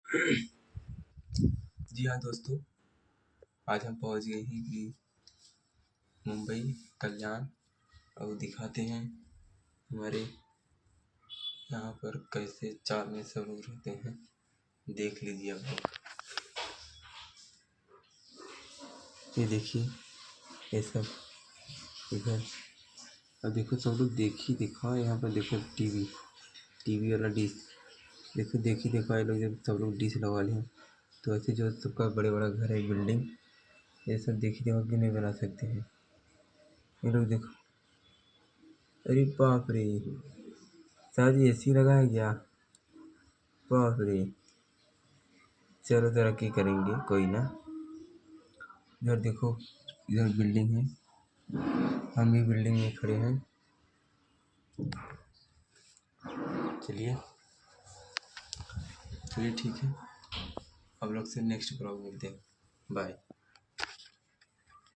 जी हाँ दोस्तों, आज हम पहुंच गए हैं कि मुंबई कल्याण। और दिखाते हैं हमारे यहाँ पर कैसे चार में सब लोग रहते हैं। देख लीजिए आप लोग, ये देखिए ये सब इधर। अब देखो सब लोग देखो यहाँ पर देखो टीवी वाला डिश। देखो ये लोग जब सब लोग डिश लगा लिए हैं, तो ऐसे जो सबका बड़ा घर है, बिल्डिंग, ये सब देखो क्यों नहीं बना सकते हैं। ये लोग देखो, अरे बाप रे, शायद एसी लगा है क्या? बाप रे, चलो तरक्की करेंगे, कोई ना। इधर देखो, इधर बिल्डिंग है, हम भी बिल्डिंग में खड़े हैं। चलिए ठीक है, हम लोग से नेक्स्ट ब्लॉग मिलते हैं। बाय।